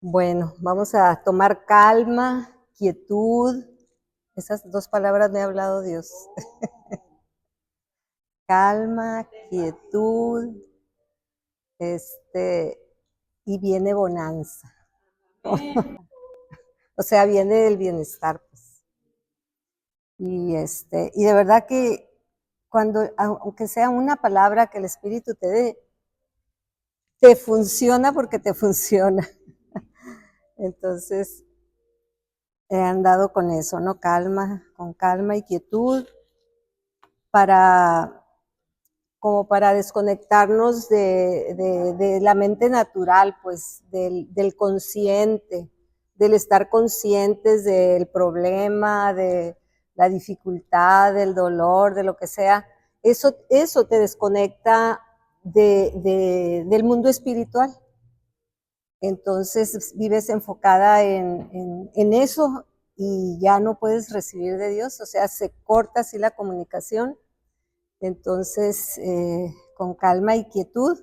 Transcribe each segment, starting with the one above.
Bueno, vamos a tomar calma, quietud. Esas dos palabras me ha hablado Dios. Calma, quietud, y viene bonanza. O sea, viene el bienestar, pues. Y de verdad que cuando, aunque sea una palabra que el Espíritu te dé, te funciona porque te funciona. Entonces, he andado con eso, ¿no? Con calma y quietud para como para desconectarnos de la mente natural, pues del consciente, del estar conscientes del problema, de la dificultad, del dolor, de lo que sea. Eso te desconecta del mundo espiritual. Entonces vives enfocada en eso y ya no puedes recibir de Dios, o sea, se corta así la comunicación. Entonces, con calma y quietud,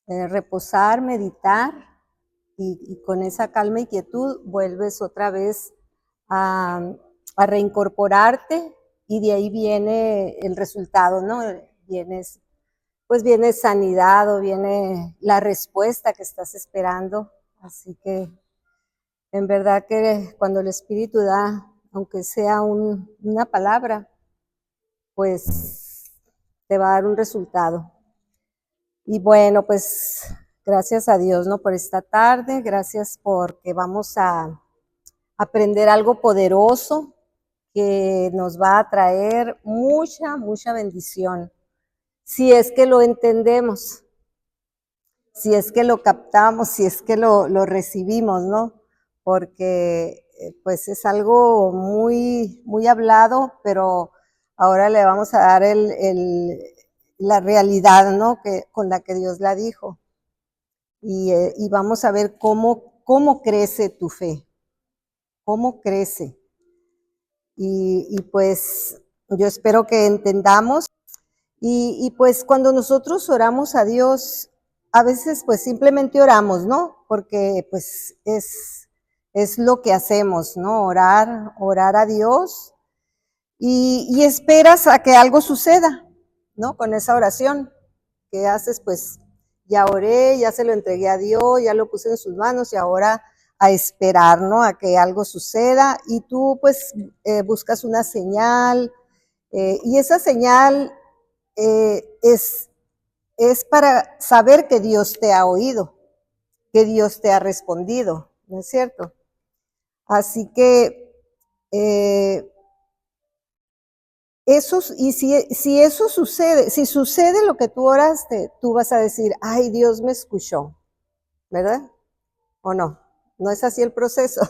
reposar, meditar, y con esa calma y quietud vuelves otra vez a, a reincorporarte y de ahí viene el resultado, ¿no? Pues viene sanidad o viene la respuesta que estás esperando. Así que en verdad que cuando el Espíritu da, aunque sea una palabra, pues te va a dar un resultado. Y bueno, pues gracias a Dios, ¿no? Por esta tarde, gracias porque vamos a aprender algo poderoso que nos va a traer mucha bendición. Si es que lo entendemos, si es que lo captamos, si es que lo recibimos, ¿no? Porque pues es algo muy hablado, pero ahora le vamos a dar la realidad, ¿no? Con la que Dios la dijo. Y vamos a ver cómo crece tu fe, cómo crece. Y pues yo espero que entendamos. Y pues cuando nosotros oramos a Dios, a veces pues simplemente oramos, ¿no? Porque pues es lo que hacemos, ¿no? Orar a Dios y esperas a que algo suceda, ¿no? Con esa oración que haces, pues ya oré, ya se lo entregué a Dios, ya lo puse en sus manos y ahora a esperar, ¿no? A que algo suceda y tú pues buscas una señal y esa señal es para saber que Dios te ha oído, que Dios te ha respondido, ¿no es cierto? Así que si eso sucede, si sucede lo que tú oraste, tú vas a decir, ay, Dios me escuchó, ¿verdad? ¿O no? No es así el proceso.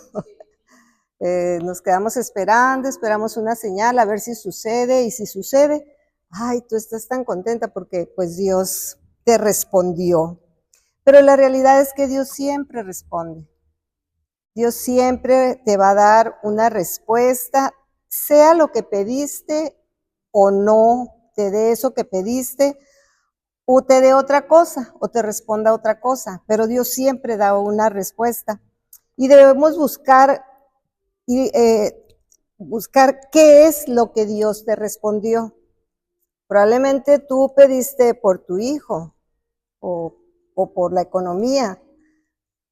Nos quedamos esperando, esperamos una señal a ver si sucede y si sucede, ay, tú estás tan contenta porque pues Dios te respondió. Pero la realidad es que Dios siempre responde. Dios siempre te va a dar una respuesta, sea lo que pediste o no te dé eso que pediste, o te dé otra cosa, o te responda otra cosa, pero Dios siempre da una respuesta. Y debemos buscar qué es lo que Dios te respondió. Probablemente tú pediste por tu hijo o, o por la economía,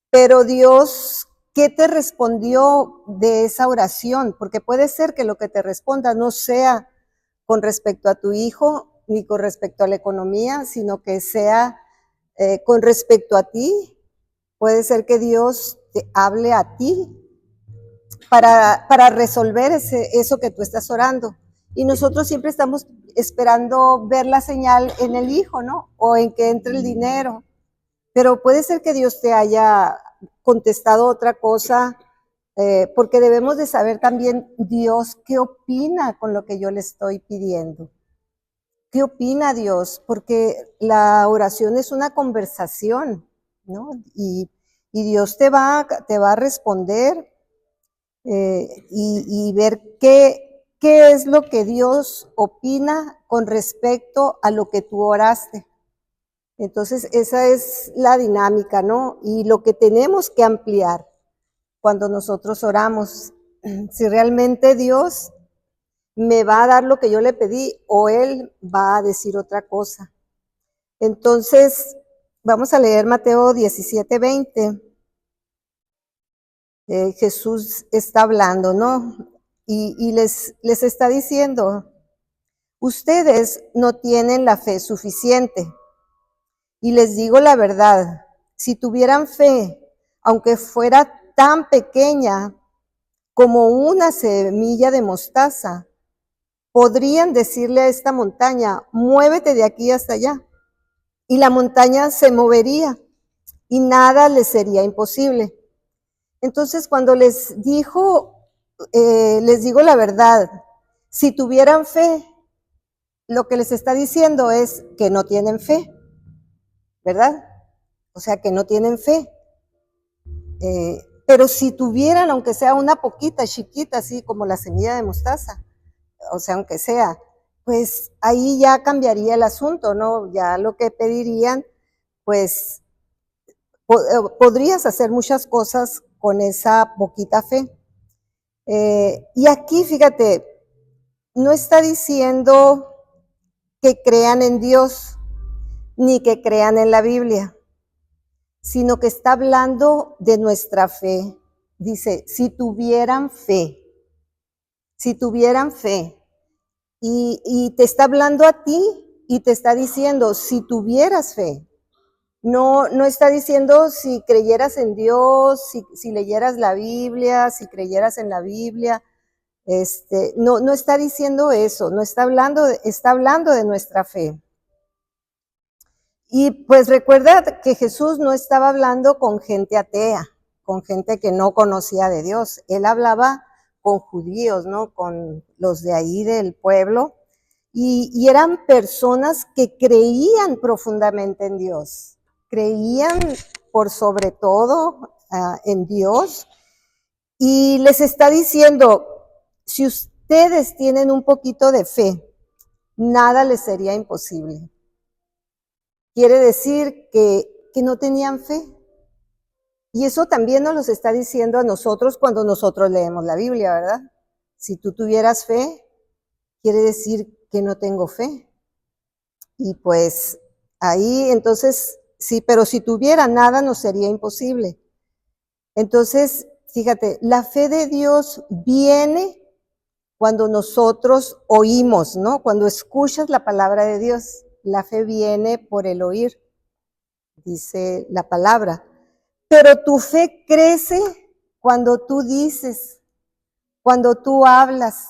pero Dios, ¿qué te respondió de esa oración? Porque puede ser que lo que te responda no sea con respecto a tu hijo ni con respecto a la economía, sino que sea con respecto a ti. Puede ser que Dios te hable a ti para resolver eso que tú estás orando. Y nosotros siempre estamos esperando ver la señal en el hijo, ¿no? O en que entre el dinero. Pero puede ser que Dios te haya contestado otra cosa, porque debemos de saber también Dios qué opina con lo que yo le estoy pidiendo. ¿Qué opina Dios? Porque la oración es una conversación, ¿no? Y Dios te va a responder y ver qué es lo que Dios opina con respecto a lo que tú oraste. Entonces, esa es la dinámica, ¿no? Y lo que tenemos que ampliar cuando nosotros oramos, si realmente Dios me va a dar lo que yo le pedí o Él va a decir otra cosa. Entonces, vamos a leer Mateo 17:20. Jesús está hablando, ¿no? Y les está diciendo, ustedes no tienen la fe suficiente. Y les digo la verdad, si tuvieran fe, aunque fuera tan pequeña como una semilla de mostaza, podrían decirle a esta montaña, muévete de aquí hasta allá. Y la montaña se movería y nada les sería imposible. Entonces, cuando les digo la verdad, si tuvieran fe, lo que les está diciendo es que no tienen fe, ¿verdad? O sea, que no tienen fe. Pero si tuvieran, aunque sea una poquita, chiquita, así como la semilla de mostaza, o sea, aunque sea, pues ahí ya cambiaría el asunto, ¿no? Ya lo que pedirían, pues podrías hacer muchas cosas con esa poquita fe. Y aquí, fíjate, no está diciendo que crean en Dios, ni que crean en la Biblia, sino que está hablando de nuestra fe. Dice, si tuvieran fe, y te está hablando a ti y te está diciendo, si tuvieras fe, no está diciendo si creyeras en Dios, si leyeras la Biblia, si creyeras en la Biblia, no está diciendo eso, no está hablando de nuestra fe. Y pues recuerda que Jesús no estaba hablando con gente atea, con gente que no conocía de Dios. Él hablaba con judíos, ¿no? Con los de ahí del pueblo. Y eran personas que creían profundamente en Dios. Creían por sobre todo en Dios. Y les está diciendo, si ustedes tienen un poquito de fe, nada les sería imposible. Quiere decir que no tenían fe. Y eso también nos lo está diciendo a nosotros cuando nosotros leemos la Biblia, ¿verdad? Si tú tuvieras fe, quiere decir que no tengo fe. Y pues ahí entonces, sí, pero si tuviera nada nos sería imposible. Entonces, fíjate, la fe de Dios viene cuando nosotros oímos, ¿no? Cuando escuchas la palabra de Dios, la fe viene por el oír, dice la palabra. Pero tu fe crece cuando tú dices, cuando tú hablas,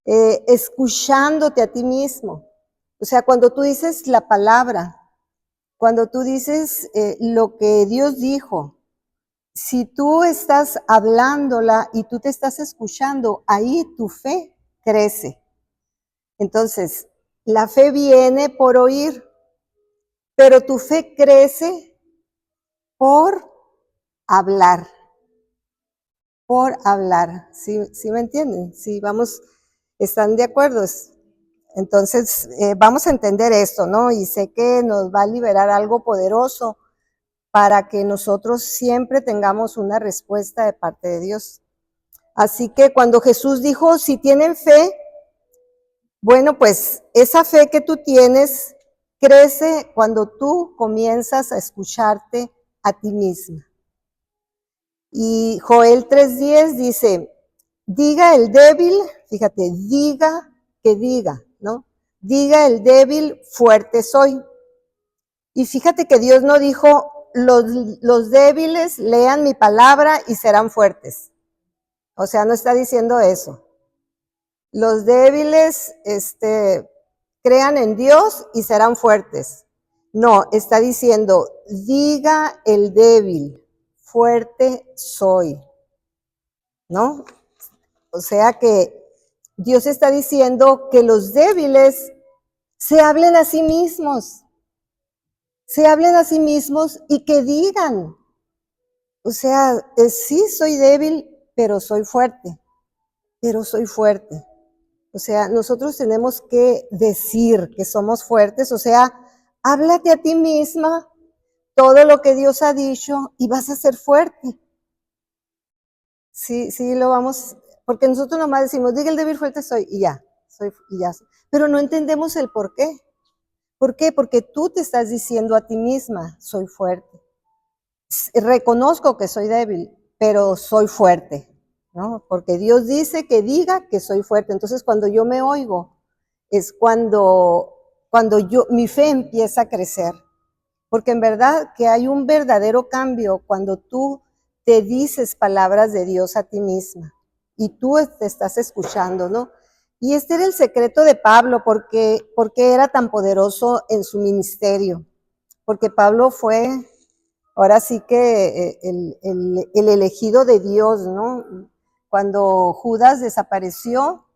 escuchándote a ti mismo. O sea, cuando tú dices la palabra, cuando tú dices lo que Dios dijo, si tú estás hablándola y tú te estás escuchando, ahí tu fe crece. Entonces, la fe viene por oír, pero tu fe crece por hablar. Por hablar. ¿Sí me entienden? Sí, vamos, ¿están de acuerdo? Entonces, vamos a entender esto, ¿no? Y sé que nos va a liberar algo poderoso para que nosotros siempre tengamos una respuesta de parte de Dios. Así que cuando Jesús dijo, si tienen fe, bueno, pues esa fe que tú tienes crece cuando tú comienzas a escucharte a ti misma. Y Joel 3:10 dice, diga el débil, fíjate, diga que diga, ¿no? Diga el débil, fuerte soy. Y fíjate que Dios no dijo, los débiles lean mi palabra y serán fuertes. O sea, no está diciendo eso. Los débiles, crean en Dios y serán fuertes. No, está diciendo, diga el débil, fuerte soy, ¿no? O sea que Dios está diciendo que los débiles se hablen a sí mismos, y que digan, o sea, sí soy débil, pero soy fuerte, O sea, nosotros tenemos que decir que somos fuertes, o sea, háblate a ti misma todo lo que Dios ha dicho y vas a ser fuerte. Sí, lo vamos, porque nosotros nomás decimos, diga el débil fuerte soy, y ya, pero no entendemos el por qué. ¿Por qué? Porque tú te estás diciendo a ti misma, soy fuerte. Reconozco que soy débil, pero soy fuerte, ¿no? Porque Dios dice que diga que soy fuerte. Entonces, cuando yo me oigo, es cuando mi fe empieza a crecer. Porque en verdad que hay un verdadero cambio cuando tú te dices palabras de Dios a ti misma y tú te estás escuchando, ¿no? Y este era el secreto de Pablo, porque era tan poderoso en su ministerio. Porque Pablo fue, ahora sí que el elegido de Dios, ¿no? Cuando Judas desapareció,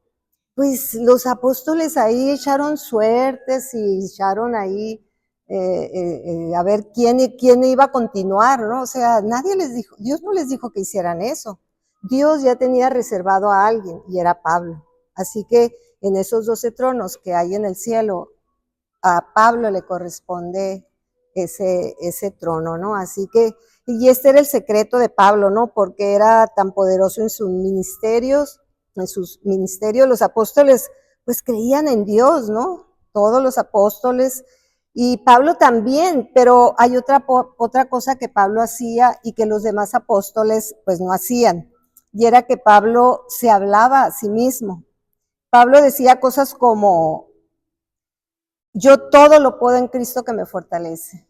pues los apóstoles ahí echaron suertes y echaron ahí a ver quién iba a continuar, ¿no? O sea, nadie les dijo, Dios no les dijo que hicieran eso. Dios ya tenía reservado a alguien y era Pablo. Así que en esos 12 tronos que hay en el cielo, a Pablo le corresponde ese trono, ¿no? Así que, y este era el secreto de Pablo, ¿no? Porque era tan poderoso en sus ministerios, los apóstoles pues creían en Dios, ¿no? Todos los apóstoles, y Pablo también, pero hay otra cosa que Pablo hacía y que los demás apóstoles pues no hacían, y era que Pablo se hablaba a sí mismo. Pablo decía cosas como, yo todo lo puedo en Cristo que me fortalece.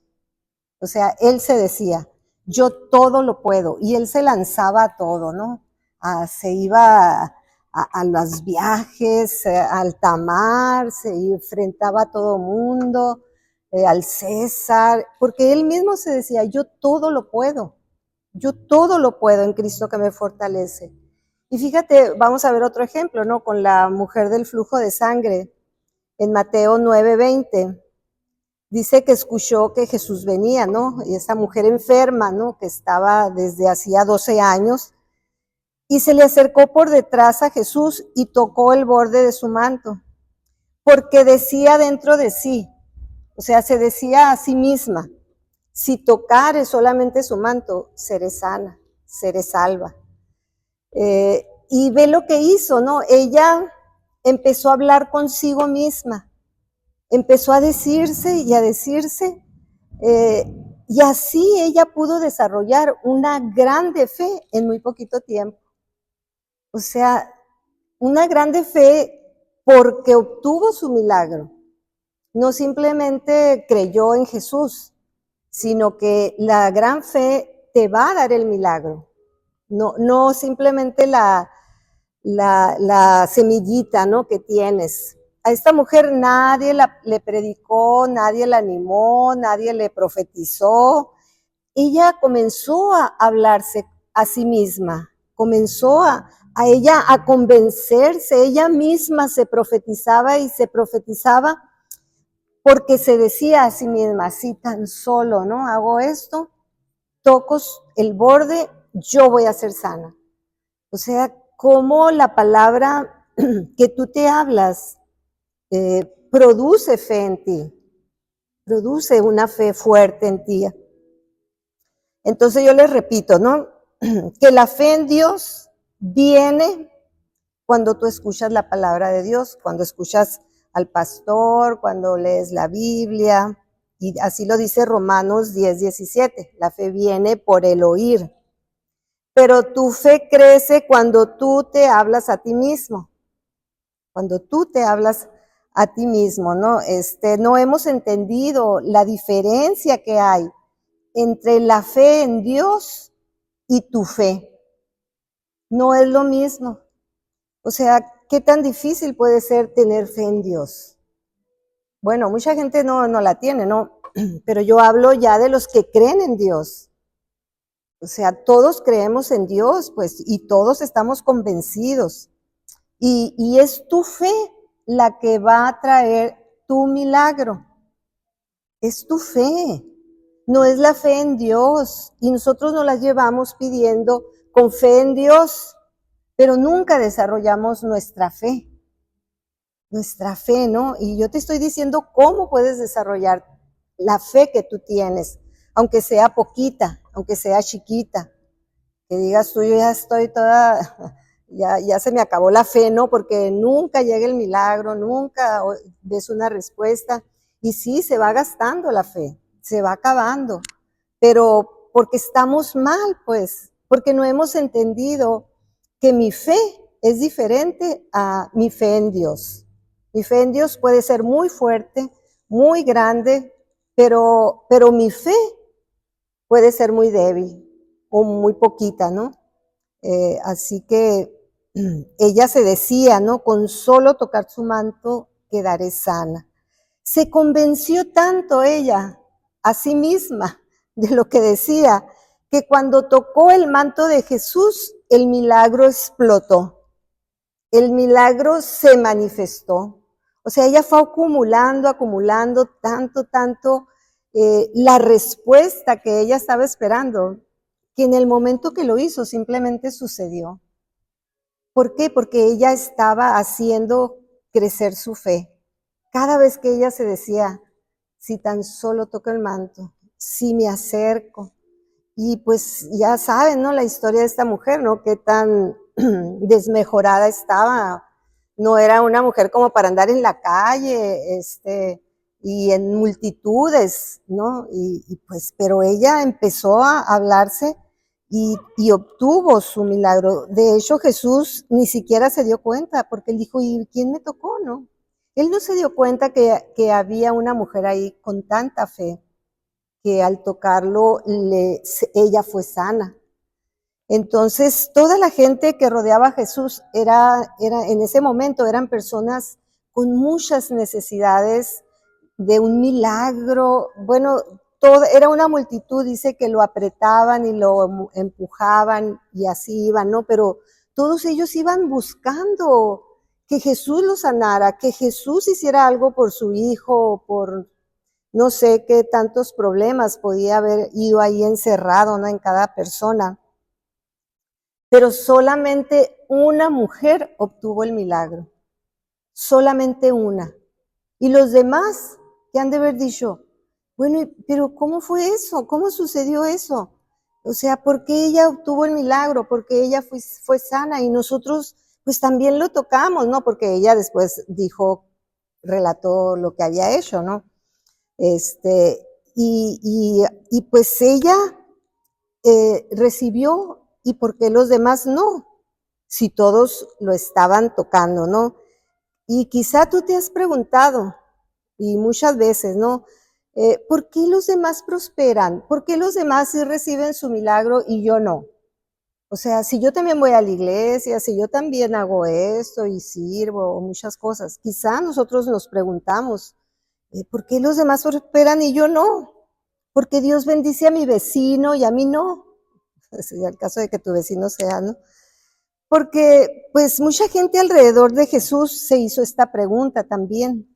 O sea, él se decía, yo todo lo puedo, y él se lanzaba a todo, ¿no? Se iba a los viajes, al tamar, se enfrentaba a todo mundo, al César, porque él mismo se decía, yo todo lo puedo en Cristo que me fortalece. Y fíjate, vamos a ver otro ejemplo, ¿no? Con la mujer del flujo de sangre, en Mateo 9:20. Dice que escuchó que Jesús venía, ¿no? Y esa mujer enferma, ¿no? Que estaba desde hacía 12 años, y se le acercó por detrás a Jesús y tocó el borde de su manto, porque decía dentro de sí, o sea, se decía a sí misma, si tocare solamente su manto, seré sana, seré salva. Y ve lo que hizo, ¿no? Ella empezó a hablar consigo misma, empezó a decirse y a decirse, y así ella pudo desarrollar una grande fe en muy poquito tiempo. O sea, una grande fe porque obtuvo su milagro. No simplemente creyó en Jesús, sino que la gran fe te va a dar el milagro. No simplemente la semillita, ¿no? Que tienes. A esta mujer nadie le predicó, nadie la animó, nadie le profetizó. Ella comenzó a hablarse a sí misma, comenzó a ella a convencerse, ella misma se profetizaba y se profetizaba porque se decía a sí misma, si tan solo, ¿no? Hago esto, toco el borde, yo voy a ser sana. O sea, cómo la palabra que tú te hablas produce fe en ti, produce una fe fuerte en ti. Entonces yo les repito, ¿no? Que la fe en Dios viene cuando tú escuchas la palabra de Dios, cuando escuchas al pastor, cuando lees la Biblia, y así lo dice Romanos 10:17, la fe viene por el oír. Pero tu fe crece cuando tú te hablas a ti mismo, cuando tú te hablas a ti mismo, ¿no? No hemos entendido la diferencia que hay entre la fe en Dios y tu fe. No es lo mismo. O sea, ¿qué tan difícil puede ser tener fe en Dios? Bueno, mucha gente no la tiene, ¿no? Pero yo hablo ya de los que creen en Dios. O sea, todos creemos en Dios, pues, y todos estamos convencidos. Y es tu fe la que va a traer tu milagro. Es tu fe. No es la fe en Dios. Y nosotros nos la llevamos pidiendo con fe en Dios, pero nunca desarrollamos nuestra fe. Nuestra fe, ¿no? Y yo te estoy diciendo cómo puedes desarrollar la fe que tú tienes, aunque sea poquita, aunque sea chiquita. Que digas tú, yo ya estoy toda, ya se me acabó la fe, ¿no? Porque nunca llega el milagro, nunca ves una respuesta. Y sí, se va gastando la fe, se va acabando, pero porque estamos mal, pues, porque no hemos entendido que mi fe es diferente a mi fe en Dios. Mi fe en Dios puede ser muy fuerte, muy grande, pero mi fe puede ser muy débil o muy poquita, ¿no? Así que ella se decía, ¿no? Con solo tocar su manto quedaré sana. Se convenció tanto ella a sí misma de lo que decía, que cuando tocó el manto de Jesús, el milagro explotó. El milagro se manifestó. O sea, ella fue acumulando tanto, la respuesta que ella estaba esperando, que en el momento que lo hizo simplemente sucedió. ¿Por qué? Porque ella estaba haciendo crecer su fe. Cada vez que ella se decía, si tan solo toco el manto, si me acerco. Y pues ya saben, ¿no? La historia de esta mujer, ¿no? Qué tan desmejorada estaba. No era una mujer como para andar en la calle, y en multitudes, ¿no? Y pues, pero ella empezó a hablarse y obtuvo su milagro. De hecho, Jesús ni siquiera se dio cuenta, porque él dijo, ¿y quién me tocó, no? Él no se dio cuenta que había una mujer ahí con tanta fe, que al tocarlo ella fue sana. Entonces, toda la gente que rodeaba a Jesús era en ese momento eran personas con muchas necesidades de un milagro. Bueno, era una multitud, dice que lo apretaban y lo empujaban y así iban, ¿no? Pero todos ellos iban buscando que Jesús los sanara, que Jesús hiciera algo por su hijo, por no sé qué tantos problemas podía haber ido ahí encerrado, ¿no? En cada persona. Pero solamente una mujer obtuvo el milagro. Solamente una. Y los demás, que han de haber dicho, bueno, pero ¿cómo fue eso? ¿Cómo sucedió eso? O sea, ¿por qué ella obtuvo el milagro? Porque ella fue sana y nosotros pues también lo tocamos, ¿no? Porque ella después relató lo que había hecho, ¿no? Y pues ella recibió, y por qué los demás no, si todos lo estaban tocando, ¿no? Y quizá tú te has preguntado, y muchas veces, ¿no? ¿Por qué los demás prosperan? ¿Por qué los demás sí reciben su milagro y yo no? O sea, si yo también voy a la iglesia, si yo también hago esto y sirvo, muchas cosas, quizá nosotros nos preguntamos, ¿por qué los demás prosperan y yo no? Porque Dios bendice a mi vecino y a mí no. Sería el caso de que tu vecino sea, ¿no? Porque pues mucha gente alrededor de Jesús se hizo esta pregunta también,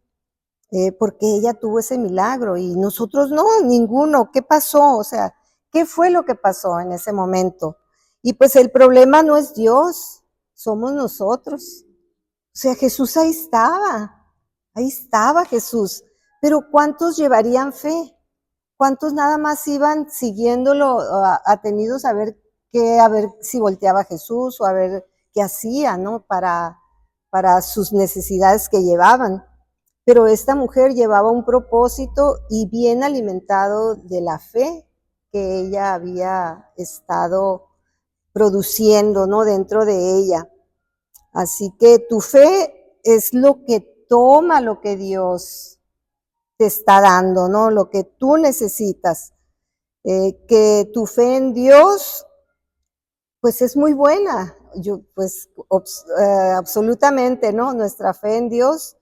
porque ella tuvo ese milagro y nosotros no, ninguno. ¿Qué pasó? O sea, ¿qué fue lo que pasó en ese momento? Y pues el problema no es Dios, somos nosotros. O sea, Jesús ahí estaba Jesús, pero ¿cuántos llevarían fe? ¿Cuántos nada más iban siguiéndolo, atenidos a ver si volteaba Jesús o a ver qué hacía, ¿no? Para sus necesidades que llevaban. Pero esta mujer llevaba un propósito y bien alimentado de la fe que ella había estado produciendo, ¿no? Dentro de ella. Así que tu fe es lo que toma lo que Dios te está dando, ¿no? Lo que tú necesitas. Que tu fe en Dios, pues es muy buena. Absolutamente, ¿no? Nuestra fe en Dios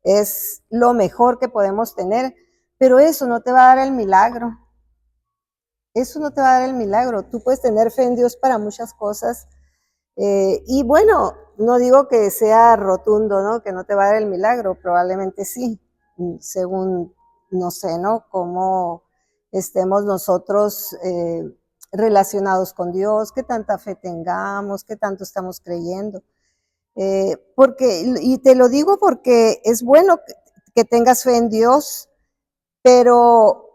es lo mejor que podemos tener, pero eso no te va a dar el milagro. Eso no te va a dar el milagro. Tú puedes tener fe en Dios para muchas cosas. Y bueno, no digo que sea rotundo, ¿no? Que no te va a dar el milagro, probablemente sí, según, no sé, ¿no? Cómo estemos nosotros relacionados con Dios, qué tanta fe tengamos, qué tanto estamos creyendo. Y te lo digo porque es bueno que tengas fe en Dios, pero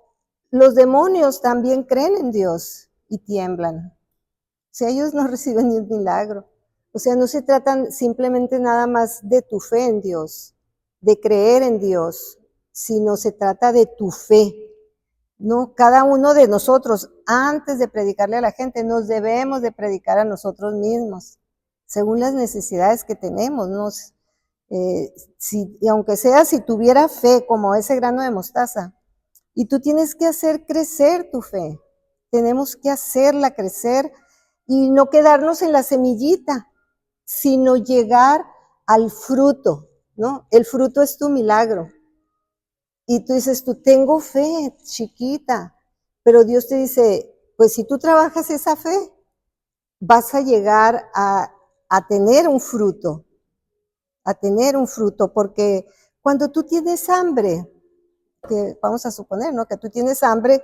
los demonios también creen en Dios y tiemblan. O sea, ellos no reciben ni un milagro. O sea, no se trata simplemente nada más de tu fe en Dios, de creer en Dios, sino se trata de tu fe. No, cada uno de nosotros, antes de predicarle a la gente, nos debemos de predicar a nosotros mismos, según las necesidades que tenemos, ¿no? Y aunque sea si tuviera fe como ese grano de mostaza, y tú tienes que hacer crecer tu fe, tenemos que hacerla crecer y no quedarnos en la semillita, sino llegar al fruto, ¿no? El fruto es tu milagro. Y tú dices, tú tengo fe chiquita, pero Dios te dice, pues si tú trabajas esa fe, vas a llegar a tener un fruto, porque cuando tú tienes hambre, que vamos a suponer, ¿no? Que tú tienes hambre,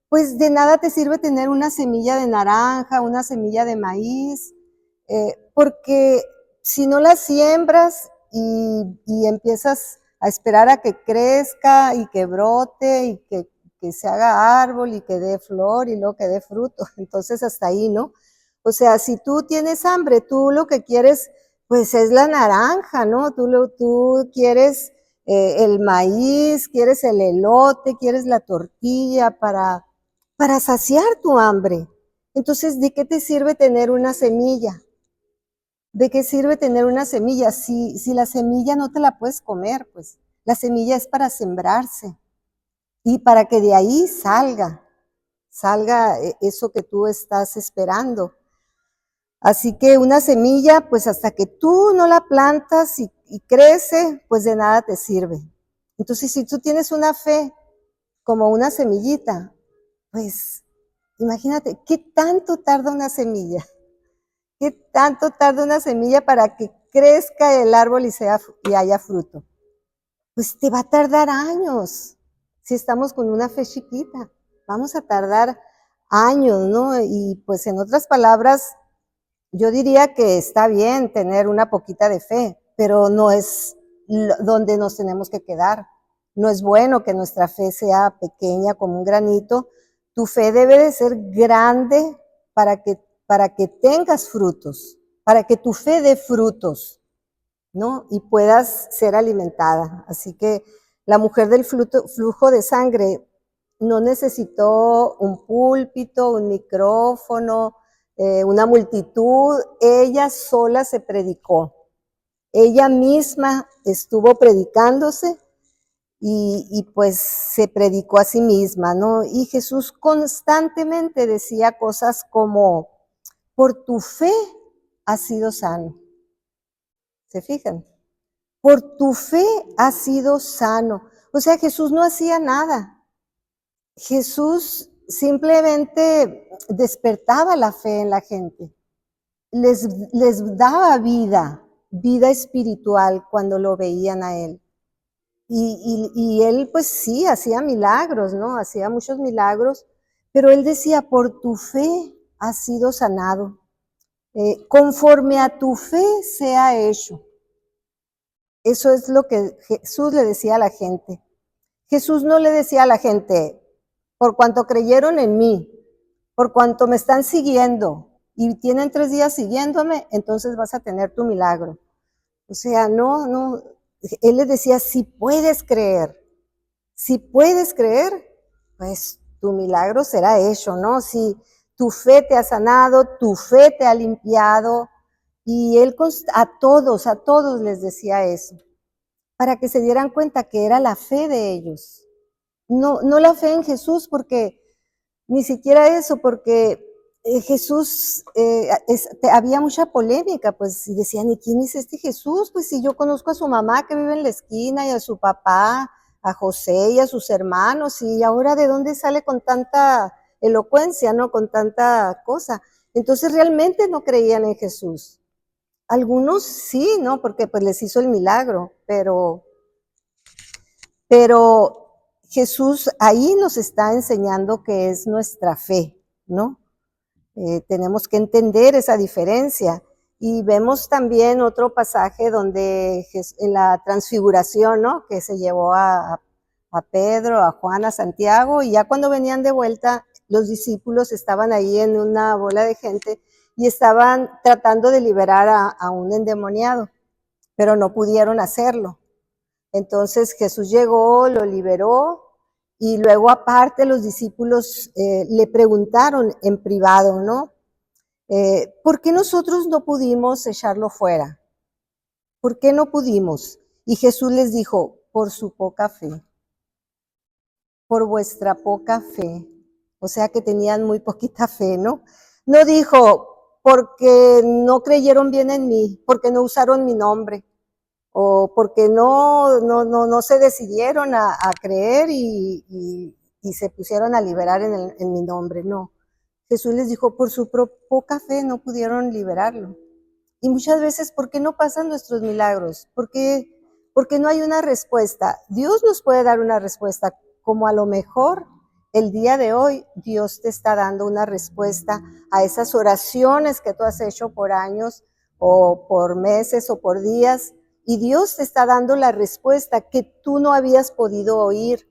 pues de nada te sirve tener una semilla de naranja, una semilla de maíz, porque si no la siembras y empiezas a esperar a que crezca y que brote y que se haga árbol y que dé flor y luego que dé fruto, entonces hasta ahí, ¿no? O sea, si tú tienes hambre, tú lo que quieres, pues es la naranja, ¿no? Tú quieres el maíz, quieres el elote, quieres la tortilla para saciar tu hambre. Entonces, ¿de qué te sirve tener una semilla? ¿De qué sirve tener una semilla? Si la semilla no te la puedes comer, pues la semilla es para sembrarse y para que de ahí salga eso que tú estás esperando. Así que una semilla, pues hasta que tú no la plantas y crece, pues de nada te sirve. Entonces, si tú tienes una fe como una semillita, pues imagínate, ¿qué tanto tarda una semilla? ¿Qué tanto tarda una semilla para que crezca el árbol y haya fruto? Pues te va a tardar años. Si estamos con una fe chiquita, vamos a tardar años, ¿no? Y pues en otras palabras, yo diría que está bien tener una poquita de fe, pero no es donde nos tenemos que quedar. No es bueno que nuestra fe sea pequeña como un granito. Tu fe debe de ser grande para que tengas frutos, para que tu fe dé frutos, ¿no? Y puedas ser alimentada. Así que la mujer del flujo de sangre no necesitó un púlpito, un micrófono, una multitud, ella sola se predicó. Ella misma estuvo predicándose y pues se predicó a sí misma, ¿no? Y Jesús constantemente decía cosas como, por tu fe has sido sano. ¿Se fijan? Por tu fe has sido sano. O sea, Jesús no hacía nada. Jesús simplemente despertaba la fe en la gente. Les daba vida espiritual cuando lo veían a él. Y él pues sí, hacía milagros, ¿no? Hacía muchos milagros, pero él decía, por tu fe has sido sanado. Conforme a tu fe sea hecho. Eso es lo que Jesús le decía a la gente. Jesús no le decía a la gente, por cuanto creyeron en mí, por cuanto me están siguiendo y tienen 3 días siguiéndome, entonces vas a tener tu milagro. O sea, no, él les decía, si puedes creer, pues tu milagro será hecho, ¿no? Si tu fe te ha sanado, tu fe te ha limpiado, y él a todos les decía eso, para que se dieran cuenta que era la fe de ellos. No la fe en Jesús, porque ni siquiera eso, porque Jesús, había mucha polémica, pues, y decían, ¿y quién es este Jesús? Pues si yo conozco a su mamá que vive en la esquina y a su papá, a José y a sus hermanos, y ahora ¿de dónde sale con tanta elocuencia, no? Con tanta cosa. Entonces realmente no creían en Jesús. Algunos sí, ¿no? Porque pues les hizo el milagro, pero Jesús ahí nos está enseñando que es nuestra fe, ¿no? Tenemos que entender esa diferencia. Y vemos también otro pasaje donde en la transfiguración, ¿no? Que se llevó a a Pedro, a Juan, a Santiago, y ya cuando venían de vuelta, los discípulos estaban ahí en una bola de gente y estaban tratando de liberar a un endemoniado, pero no pudieron hacerlo. Entonces Jesús llegó, lo liberó, y luego aparte los discípulos le preguntaron en privado, ¿no? ¿Por qué nosotros no pudimos echarlo fuera? ¿Por qué no pudimos? Y Jesús les dijo, por su poca fe, por vuestra poca fe. O sea que tenían muy poquita fe, ¿no? No dijo, porque no creyeron bien en mí, porque no usaron mi nombre, o porque no se decidieron a creer y se pusieron a liberar en mi nombre, no. Jesús les dijo, por su poca fe no pudieron liberarlo. Y muchas veces, ¿por qué no pasan nuestros milagros? Porque no hay una respuesta. Dios nos puede dar una respuesta, como a lo mejor el día de hoy Dios te está dando una respuesta a esas oraciones que tú has hecho por años o por meses o por días, y Dios te está dando la respuesta que tú no habías podido oír.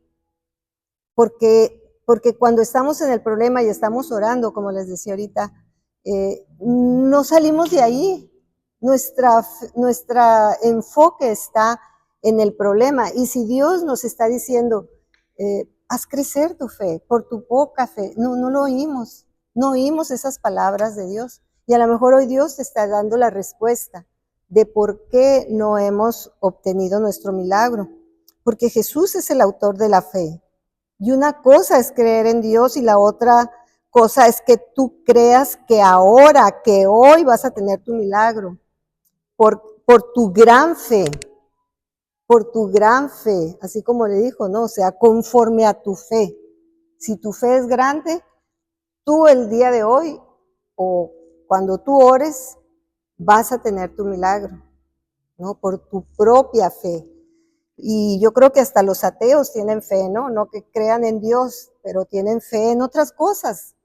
Porque cuando estamos en el problema y estamos orando, como les decía ahorita, no salimos de ahí. Nuestra enfoque está en el problema. Y si Dios nos está diciendo, haz crecer tu fe, por tu poca fe, no lo oímos. No oímos esas palabras de Dios. Y a lo mejor hoy Dios te está dando la respuesta de por qué no hemos obtenido nuestro milagro. Porque Jesús es el autor de la fe. Y una cosa es creer en Dios y la otra cosa es que tú creas que ahora, que hoy vas a tener tu milagro. Por tu gran fe, así como le dijo, ¿no? O sea, conforme a tu fe. Si tu fe es grande, tú el día de hoy o cuando tú ores, vas a tener tu milagro, ¿no? Por tu propia fe. Y yo creo que hasta los ateos tienen fe, ¿no? No que crean en Dios, pero tienen fe en otras cosas.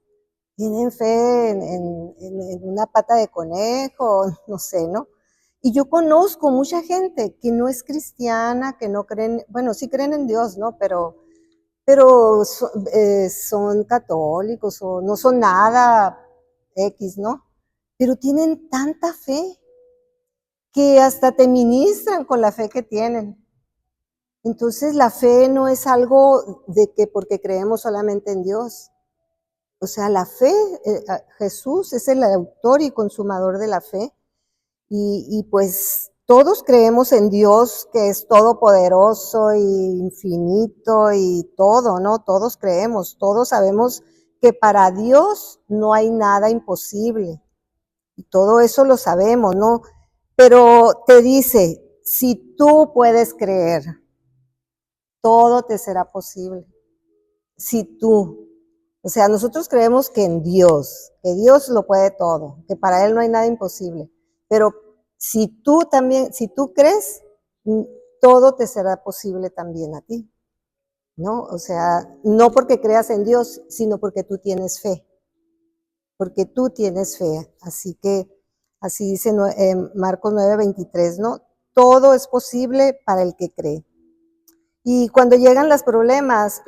Tienen fe en una pata de conejo, no sé, ¿no? Y yo conozco mucha gente que no es cristiana, que no creen, bueno, sí creen en Dios, ¿no? Pero son católicos o no son nada X, ¿no? Pero tienen tanta fe que hasta te ministran con la fe que tienen. Entonces la fe no es algo de que porque creemos solamente en Dios. O sea, la fe, Jesús es el autor y consumador de la fe. Y pues todos creemos en Dios, que es todopoderoso y infinito y todo, ¿no? Todos creemos, todos sabemos que para Dios no hay nada imposible. Y todo eso lo sabemos, ¿no? Pero te dice, si tú puedes creer, todo te será posible. Si tú, o sea, nosotros creemos que en Dios, que Dios lo puede todo, que para Él no hay nada imposible. Pero si tú también, si tú crees, todo te será posible también a ti, ¿no? O sea, no porque creas en Dios, sino porque tú tienes fe. Porque tú tienes fe. Así que, así dice Marcos 9:23, ¿no? Todo es posible para el que cree. Y cuando llegan los problemas,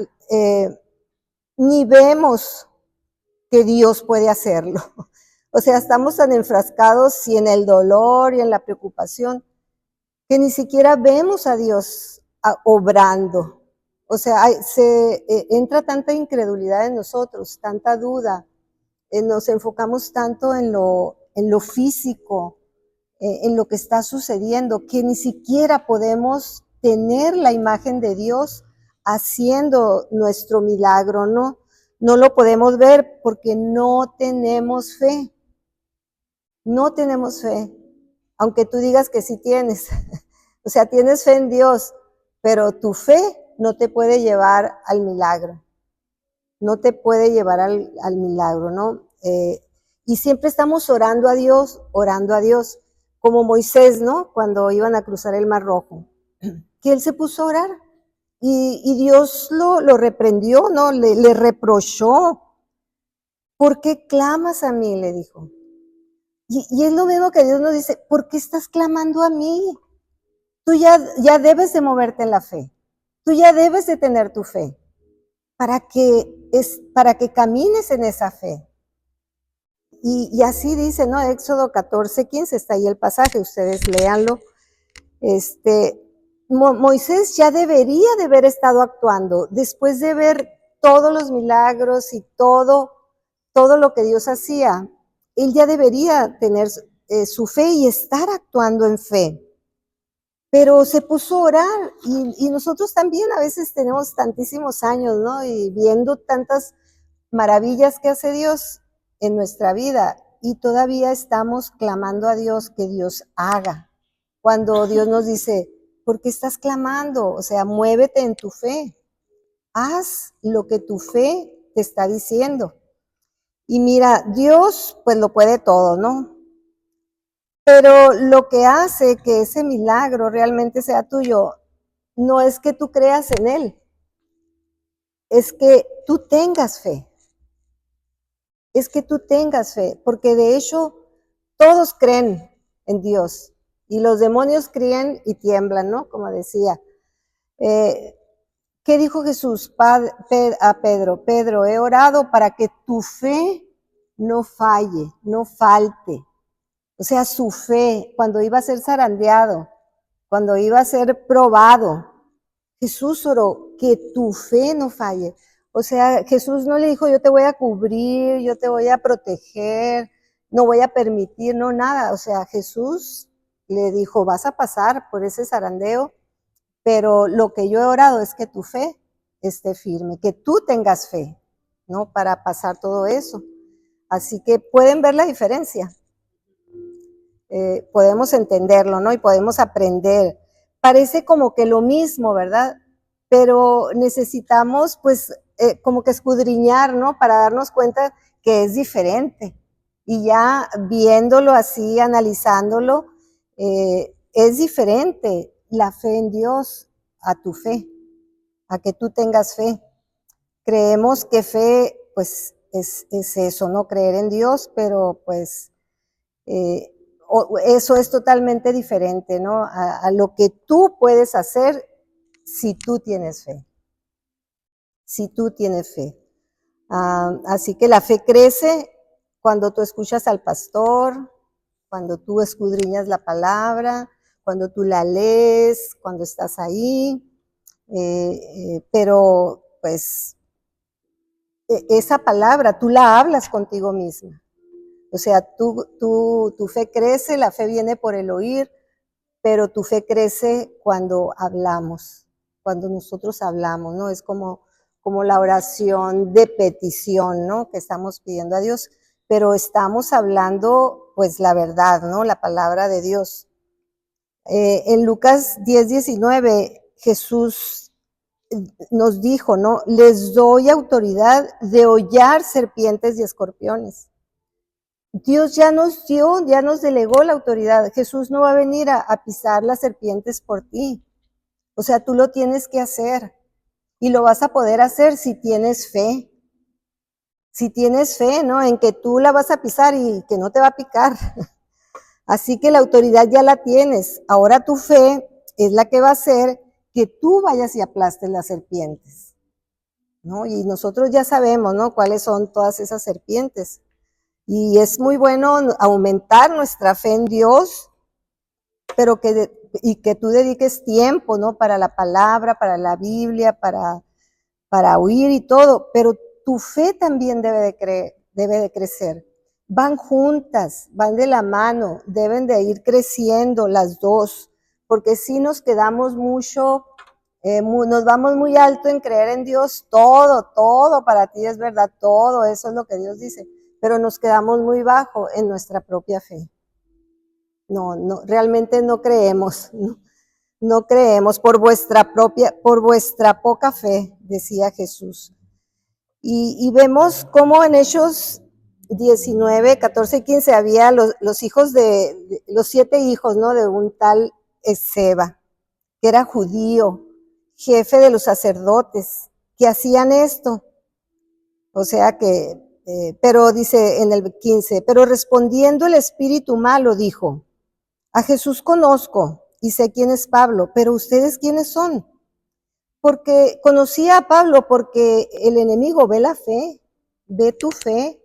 ni vemos que Dios puede hacerlo. O sea, estamos tan enfrascados y en el dolor y en la preocupación que ni siquiera vemos a Dios obrando. O sea, entra tanta incredulidad en nosotros, tanta duda, nos enfocamos tanto en lo físico, en lo que está sucediendo, que ni siquiera podemos tener la imagen de Dios haciendo nuestro milagro, ¿no? No lo podemos ver porque no tenemos fe. No tenemos fe, aunque tú digas que sí tienes. O sea, tienes fe en Dios, pero tu fe no te puede llevar al milagro. No te puede llevar al milagro, ¿no? Y siempre estamos orando a Dios, como Moisés, ¿no? Cuando iban a cruzar el Mar Rojo, que él se puso a orar y Dios lo reprendió, ¿no? Le reprochó. ¿Por qué clamas a mí? Le dijo. Y es lo mismo que Dios nos dice, ¿por qué estás clamando a mí? Tú ya debes de moverte en la fe. Tú ya debes de tener tu fe para que camines en esa fe. Y así dice, ¿no? Éxodo 14:15, está ahí el pasaje, ustedes léanlo. Moisés ya debería de haber estado actuando después de ver todos los milagros y todo lo que Dios hacía. Él ya debería tener su fe y estar actuando en fe. Pero se puso a orar y nosotros también a veces tenemos tantísimos años, ¿no? Y viendo tantas maravillas que hace Dios en nuestra vida y todavía estamos clamando a Dios que Dios haga. Cuando Dios nos dice, ¿por qué estás clamando? O sea, muévete en tu fe. Haz lo que tu fe te está diciendo. Y mira, Dios pues lo puede todo, ¿no? Pero lo que hace que ese milagro realmente sea tuyo no es que tú creas en él, es que tú tengas fe. Es que tú tengas fe, porque de hecho todos creen en Dios y los demonios creen y tiemblan, ¿no? Como decía. ¿Qué dijo Jesús a Pedro? Pedro, he orado para que tu fe no falle, no falte. O sea, su fe, cuando iba a ser zarandeado, cuando iba a ser probado, Jesús oró que tu fe no falle. O sea, Jesús no le dijo, yo te voy a cubrir, yo te voy a proteger, no voy a permitir, no, nada. O sea, Jesús le dijo, vas a pasar por ese zarandeo, pero lo que yo he orado es que tu fe esté firme, que tú tengas fe, ¿no? Para pasar todo eso. Así que pueden ver la diferencia. Podemos entenderlo, ¿no? Y podemos aprender. Parece como que lo mismo, ¿verdad? Pero necesitamos, pues, como que escudriñar, ¿no? Para darnos cuenta que es diferente. Y ya viéndolo así, analizándolo, es diferente la fe en Dios a tu fe, a que tú tengas fe. Creemos que fe, pues, es eso, ¿no? Creer en Dios, pero pues eso es totalmente diferente, ¿no? A lo que tú puedes hacer si tú tienes fe. Si tú tienes fe. Así que la fe crece cuando tú escuchas al pastor, cuando tú escudriñas la palabra, cuando tú la lees, cuando estás ahí. Pero pues esa palabra tú la hablas contigo misma. O sea, tu fe crece, la fe viene por el oír, pero tu fe crece cuando hablamos, cuando nosotros hablamos, ¿no? Es como la oración de petición, ¿no? Que estamos pidiendo a Dios, pero estamos hablando, pues, la verdad, ¿no? La palabra de Dios. En Lucas 10:19, Jesús nos dijo, ¿no? Les doy autoridad de hollar serpientes y escorpiones. Dios ya nos dio, ya nos delegó la autoridad. Jesús no va a venir a pisar las serpientes por ti. O sea, tú lo tienes que hacer y lo vas a poder hacer si tienes fe. Si tienes fe, ¿no? En que tú la vas a pisar y que no te va a picar. Así que la autoridad ya la tienes. Ahora tu fe es la que va a hacer que tú vayas y aplastes las serpientes, ¿no? Y nosotros ya sabemos, ¿no? Cuáles son todas esas serpientes. Y es muy bueno aumentar nuestra fe en Dios, pero que tú dediques tiempo, ¿no? Para la palabra, para la Biblia, para oír y todo, pero tu fe también debe de crecer. Van juntas, van de la mano, deben de ir creciendo las dos, porque si nos quedamos mucho, nos vamos muy alto en creer en Dios, todo para ti es verdad, todo eso es lo que Dios dice, pero nos quedamos muy bajo en nuestra propia fe. No, realmente no creemos, no creemos por vuestra poca fe, decía Jesús. Y vemos cómo en Hechos 19, 14 y 15 había los hijos los 7 hijos, ¿no? De un tal Esceva, que era judío, jefe de los sacerdotes, que hacían esto. O sea que, pero dice en el 15, pero respondiendo el espíritu malo dijo, a Jesús conozco y sé quién es Pablo, pero ustedes quiénes son. porque conocía a Pablo, porque el enemigo ve la fe, ve tu fe.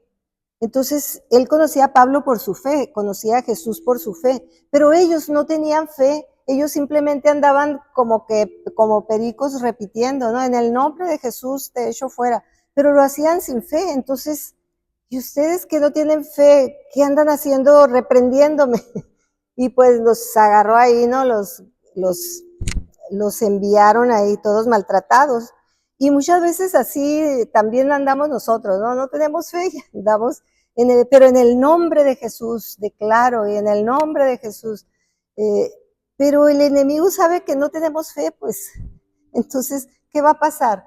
Entonces, él conocía a Pablo por su fe, conocía a Jesús por su fe, pero ellos no tenían fe, ellos simplemente andaban como pericos repitiendo, ¿no? En el nombre de Jesús te echo fuera, pero lo hacían sin fe. Entonces, ¿y ustedes que no tienen fe, qué andan haciendo reprendiéndome? Y pues los agarró ahí, ¿no? Los enviaron ahí todos maltratados. Y muchas veces así también andamos nosotros, ¿no? No tenemos fe, andamos pero en el nombre de Jesús, declaro, y en el nombre de Jesús. Pero el enemigo sabe que no tenemos fe, pues. Entonces, ¿qué va a pasar?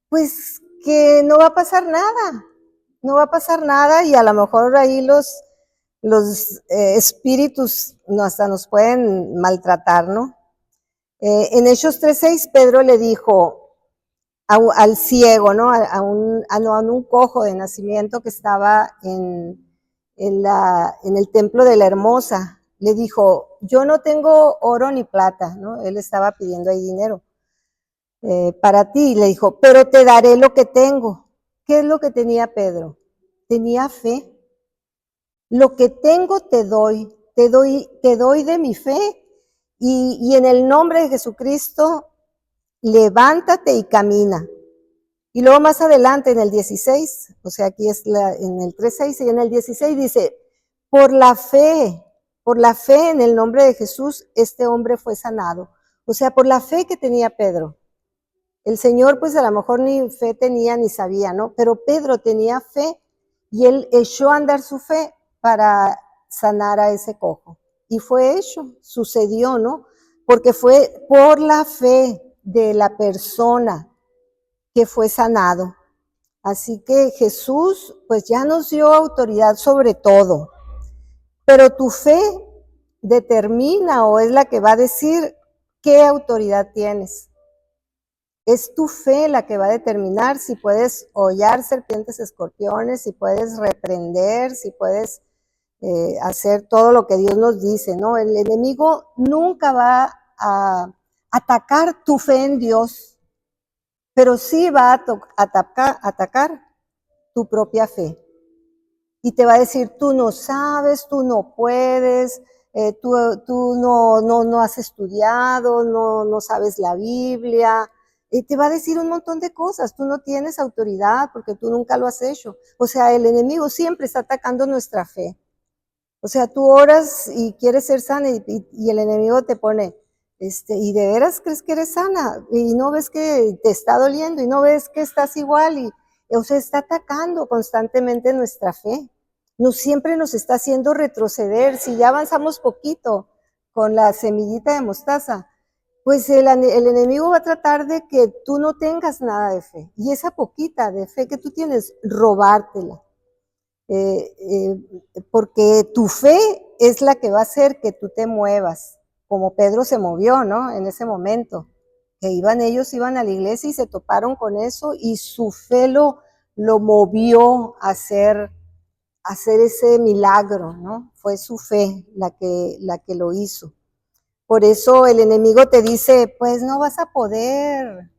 Pues que no va a pasar nada, no va a pasar nada, y a lo mejor ahí los espíritus hasta nos pueden maltratar, ¿no? En Hechos 3:6, Pedro le dijo al ciego, ¿no? A un cojo de nacimiento que estaba en el templo de la Hermosa, le dijo, yo no tengo oro ni plata, ¿no? Él estaba pidiendo ahí dinero para ti, le dijo, pero te daré lo que tengo. ¿Qué es lo que tenía Pedro? Tenía fe. Lo que tengo te doy de mi fe, y en el nombre de Jesucristo, levántate y camina. Y luego más adelante en el 16, o sea, aquí es en el 3:6, y en el 16 dice, por la fe en el nombre de Jesús, este hombre fue sanado. O sea, por la fe que tenía Pedro. El Señor, pues a lo mejor ni fe tenía ni sabía, ¿no? Pero Pedro tenía fe, y él echó a andar su fe para sanar a ese cojo. Y fue hecho, sucedió, ¿no? Porque fue por la fe de la persona que fue sanado. Así que Jesús pues ya nos dio autoridad sobre todo, pero tu fe determina o es la que va a decir qué autoridad tienes. Es tu fe la que va a determinar si puedes hollar serpientes, escorpiones, si puedes reprender, si puedes hacer todo lo que Dios nos dice, ¿no? El enemigo nunca va a atacar tu fe en Dios, pero sí va a atacar tu propia fe. Y te va a decir, tú no sabes, tú no puedes, tú no has estudiado, no sabes la Biblia. Te va a decir un montón de cosas, tú no tienes autoridad porque tú nunca lo has hecho. O sea, el enemigo siempre está atacando nuestra fe. O sea, tú oras y quieres ser sana y el enemigo te pone, ¿y de veras crees que eres sana? Y no ves que te está doliendo y no ves que estás igual. O sea, está atacando constantemente nuestra fe. No siempre nos está haciendo retroceder. Si ya avanzamos poquito con la semillita de mostaza, pues el enemigo va a tratar de que tú no tengas nada de fe. Y esa poquita de fe que tú tienes, robártela. Porque tu fe es la que va a hacer que tú te muevas, como Pedro se movió, ¿no? En ese momento, que ellos iban a la iglesia y se toparon con eso, y su fe lo movió a hacer ese milagro, ¿no? Fue su fe la que lo hizo. Por eso el enemigo te dice, pues no vas a poder,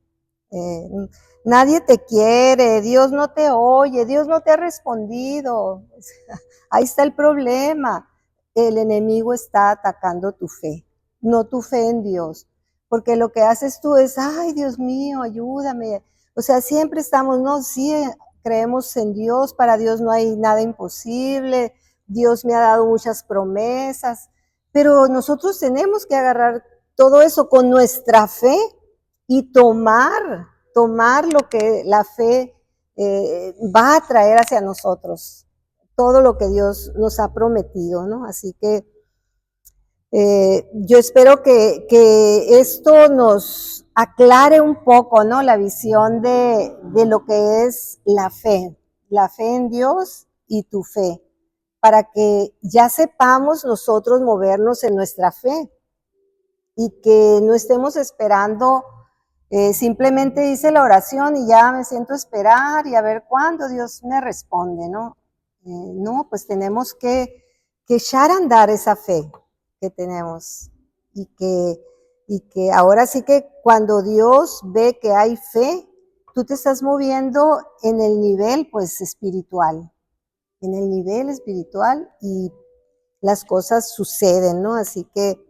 nadie te quiere, Dios no te oye, Dios no te ha respondido. Ahí está el problema. El enemigo está atacando tu fe, no tu fe en Dios. Porque lo que haces tú es, ay, Dios mío, ayúdame. O sea, siempre estamos, no, sí, creemos en Dios, para Dios no hay nada imposible, Dios me ha dado muchas promesas, pero nosotros tenemos que agarrar todo eso con nuestra fe y tomar lo que la fe va a traer hacia nosotros, todo lo que Dios nos ha prometido, ¿no? Así que yo espero que esto nos aclare un poco, ¿no? La visión de lo que es la fe en Dios y tu fe, para que ya sepamos nosotros movernos en nuestra fe y que no estemos esperando, simplemente hice la oración y ya me siento a esperar y a ver cuándo Dios me responde, ¿no? No, pues tenemos que echar a andar esa fe que tenemos y que y que ahora sí que cuando Dios ve que hay fe, tú te estás moviendo en el nivel pues espiritual, en el nivel espiritual y las cosas suceden, ¿no? Así que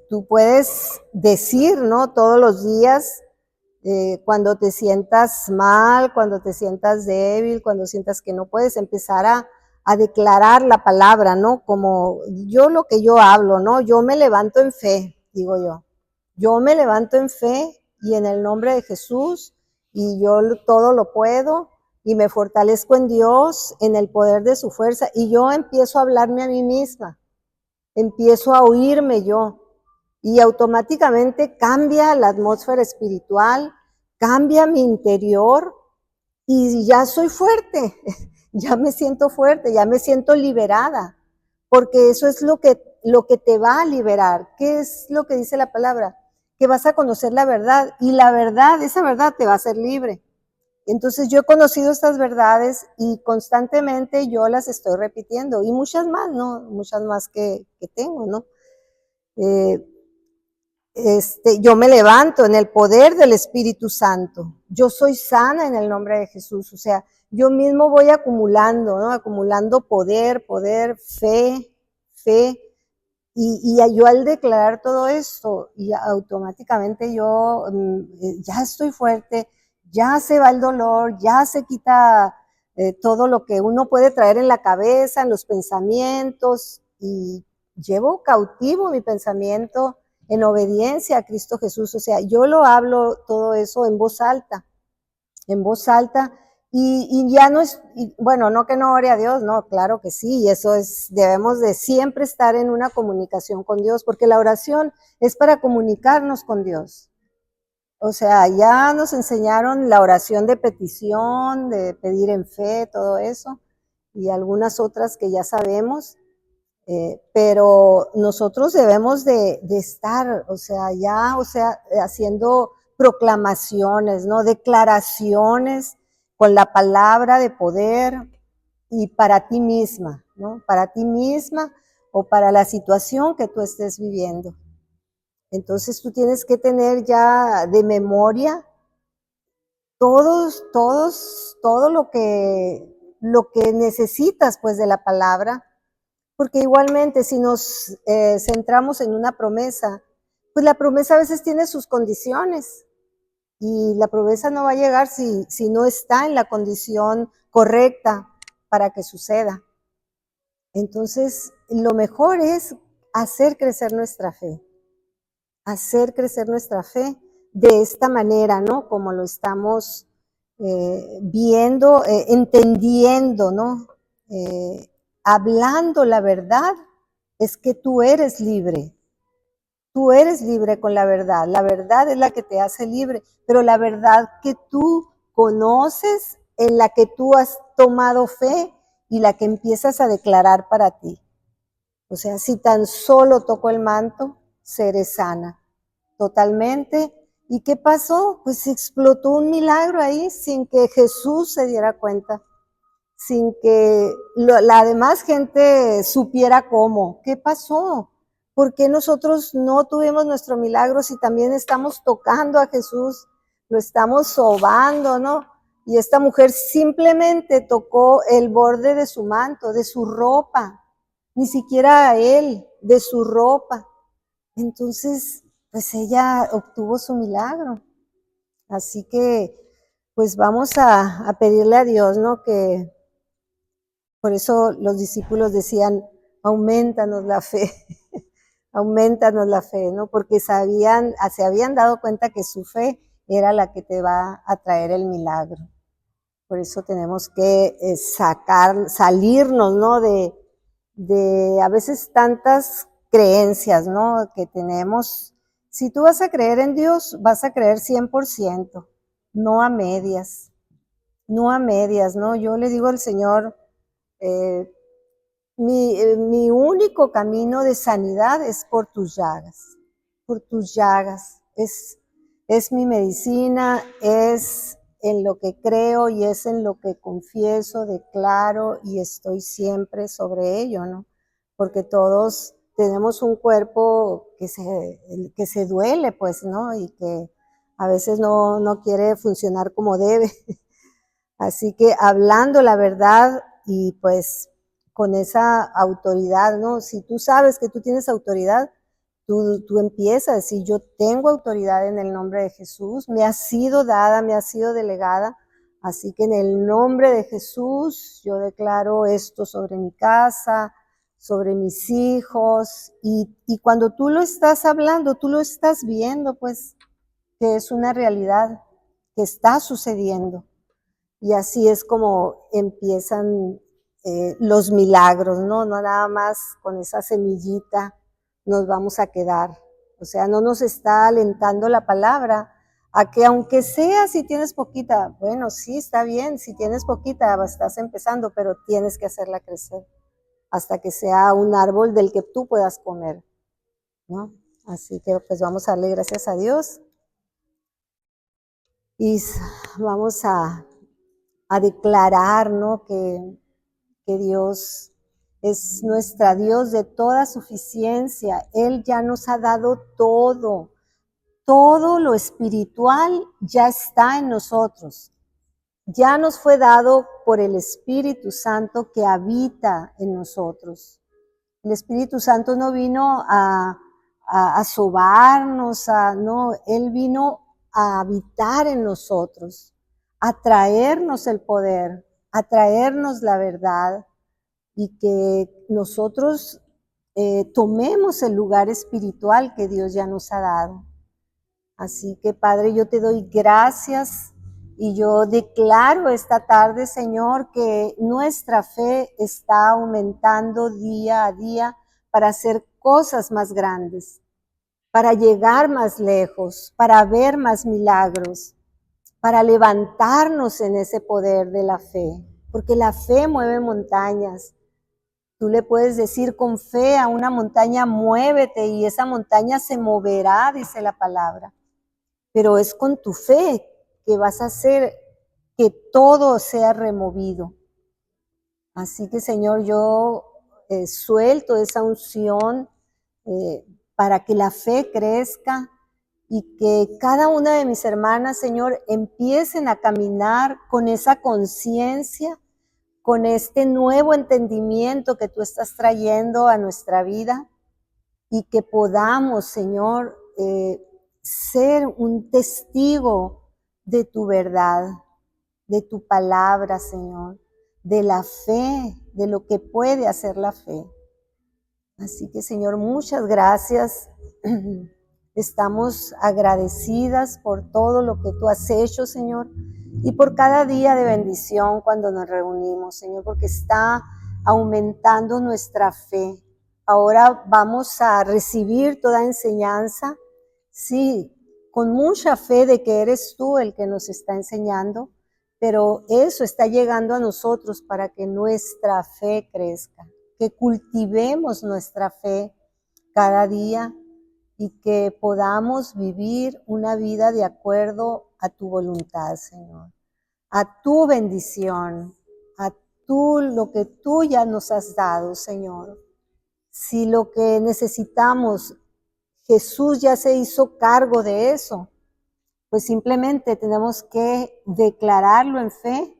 tú puedes decir, ¿no? Todos los días, cuando te sientas mal, cuando te sientas débil, cuando sientas que no puedes, empezar a declarar la palabra, ¿no? Como yo lo que yo hablo, ¿no? Yo me levanto en fe, digo yo. Yo me levanto en fe y en el nombre de Jesús y yo todo lo puedo y me fortalezco en Dios, en el poder de su fuerza y yo empiezo a hablarme a mí misma, empiezo a oírme yo y automáticamente cambia la atmósfera espiritual, cambia mi interior y ya soy fuerte, ya me siento fuerte, ya me siento liberada, porque eso es lo que te va a liberar. ¿Qué es lo que dice la palabra? Que vas a conocer la verdad y la verdad, esa verdad te va a hacer libre. Entonces yo he conocido estas verdades y constantemente yo las estoy repitiendo y muchas más, ¿no? Muchas más que tengo, ¿no? Yo me levanto en el poder del Espíritu Santo. Yo soy sana en el nombre de Jesús. O sea, yo mismo voy acumulando, ¿no? Acumulando poder, fe. Y yo al declarar todo esto, y automáticamente yo ya estoy fuerte, ya se va el dolor, ya se quita todo lo que uno puede traer en la cabeza, en los pensamientos, y llevo cautivo mi pensamiento en obediencia a Cristo Jesús. O sea, yo lo hablo todo eso en voz alta, y ya no es, bueno, no que no ore a Dios, no, claro que sí, y eso es, debemos de siempre estar en una comunicación con Dios, porque la oración es para comunicarnos con Dios. O sea, ya nos enseñaron la oración de petición, de pedir en fe, todo eso, y algunas otras que ya sabemos, pero nosotros debemos de estar, o sea, ya, o sea, haciendo proclamaciones, ¿no? Declaraciones con la palabra de poder y para ti misma, ¿no? Para ti misma o para la situación que tú estés viviendo. Entonces tú tienes que tener ya de memoria todo lo que necesitas pues de la palabra, porque igualmente si nos centramos en una promesa, pues la promesa a veces tiene sus condiciones y la promesa no va a llegar si no está en la condición correcta para que suceda. Entonces, lo mejor es hacer crecer nuestra fe de esta manera, ¿no? Como lo estamos viendo, entendiendo, ¿no? Hablando la verdad, es que tú eres libre. Tú eres libre con la verdad. La verdad es la que te hace libre, pero la verdad que tú conoces, en la que tú has tomado fe y la que empiezas a declarar para ti. O sea, si tan solo toco el manto, seré sana totalmente. ¿Y qué pasó? Pues explotó un milagro ahí sin que Jesús se diera cuenta, sin que la demás gente supiera cómo. ¿Qué pasó? ¿Por qué nosotros no tuvimos nuestro milagro si también estamos tocando a Jesús? Lo estamos sobando, ¿no? Y esta mujer simplemente tocó el borde de su manto, de su ropa, ni siquiera a él, de su ropa. Entonces, pues ella obtuvo su milagro. Así que, pues vamos a pedirle a Dios, ¿no? Que por eso los discípulos decían, aumentanos la fe, aumentanos la fe, ¿no? Porque se habían dado cuenta que su fe era la que te va a traer el milagro. Por eso tenemos que salirnos, ¿no? De a veces tantas creencias, ¿no? Que tenemos. Si tú vas a creer en Dios, vas a creer 100%, no a medias, no a medias, ¿no? Yo le digo al Señor, eh, mi único camino de sanidad es por tus llagas, es mi medicina, es en lo que creo y es en lo que confieso, declaro y estoy siempre sobre ello, ¿no? Porque todos tenemos un cuerpo que se duele, pues, ¿no? Y que a veces no quiere funcionar como debe. Así que hablando la verdad y pues con esa autoridad, ¿no? Si tú sabes que tú tienes autoridad, tú empiezas a decir, yo tengo autoridad en el nombre de Jesús, me ha sido dada, me ha sido delegada, así que en el nombre de Jesús yo declaro esto sobre mi casa, sobre mis hijos, y cuando tú lo estás hablando, tú lo estás viendo, pues, que es una realidad que está sucediendo. Y así es como empiezan los milagros, ¿no? No nada más con esa semillita nos vamos a quedar. O sea, no nos está alentando la palabra a que aunque sea si tienes poquita, bueno, sí, está bien, si tienes poquita, estás empezando, pero tienes que hacerla crecer hasta que sea un árbol del que tú puedas comer, ¿no? Así que pues vamos a darle gracias a Dios y vamos a declarar, ¿no? Que Dios es nuestra Dios de toda suficiencia. Él ya nos ha dado todo. Todo lo espiritual ya está en nosotros. Ya nos fue dado por el Espíritu Santo que habita en nosotros. El Espíritu Santo no vino a sobarnos, no, Él vino a habitar en nosotros, a traernos el poder, a traernos la verdad y que nosotros tomemos el lugar espiritual que Dios ya nos ha dado. Así que Padre, yo te doy gracias y yo declaro esta tarde, Señor, que nuestra fe está aumentando día a día para hacer cosas más grandes, para llegar más lejos, para ver más milagros, para levantarnos en ese poder de la fe, porque la fe mueve montañas. Tú le puedes decir con fe a una montaña, muévete, y esa montaña se moverá, dice la palabra. Pero es con tu fe que vas a hacer que todo sea removido. Así que, Señor, yo suelto esa unción para que la fe crezca y que cada una de mis hermanas, Señor, empiecen a caminar con esa conciencia, con este nuevo entendimiento que tú estás trayendo a nuestra vida y que podamos, Señor, ser un testigo de tu verdad, de tu palabra, Señor, de la fe, de lo que puede hacer la fe. Así que, Señor, muchas gracias. Estamos agradecidas por todo lo que tú has hecho, Señor, y por cada día de bendición cuando nos reunimos, Señor, porque está aumentando nuestra fe. Ahora vamos a recibir toda enseñanza, sí, con mucha fe de que eres tú el que nos está enseñando, pero eso está llegando a nosotros para que nuestra fe crezca, que cultivemos nuestra fe cada día y que podamos vivir una vida de acuerdo a tu voluntad, Señor, a tu bendición, a lo que tú ya nos has dado, Señor. Si lo que necesitamos, Jesús ya se hizo cargo de eso, pues simplemente tenemos que declararlo en fe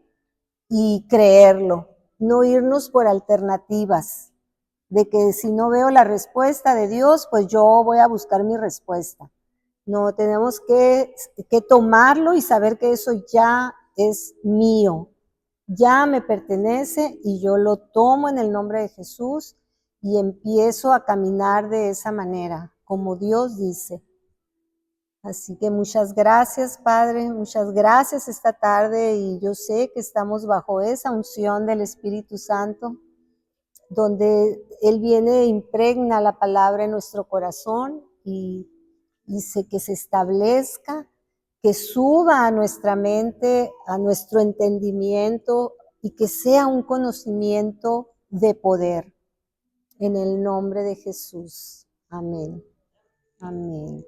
y creerlo, no irnos por alternativas, de que si no veo la respuesta de Dios, pues yo voy a buscar mi respuesta. No, tenemos que tomarlo y saber que eso ya es mío, ya me pertenece y yo lo tomo en el nombre de Jesús y empiezo a caminar de esa manera, como Dios dice. Así que muchas gracias, Padre, muchas gracias esta tarde, y yo sé que estamos bajo esa unción del Espíritu Santo, donde Él viene e impregna la palabra en nuestro corazón y dice que se establezca, que suba a nuestra mente, a nuestro entendimiento, y que sea un conocimiento de poder. En el nombre de Jesús. Amén. Amén.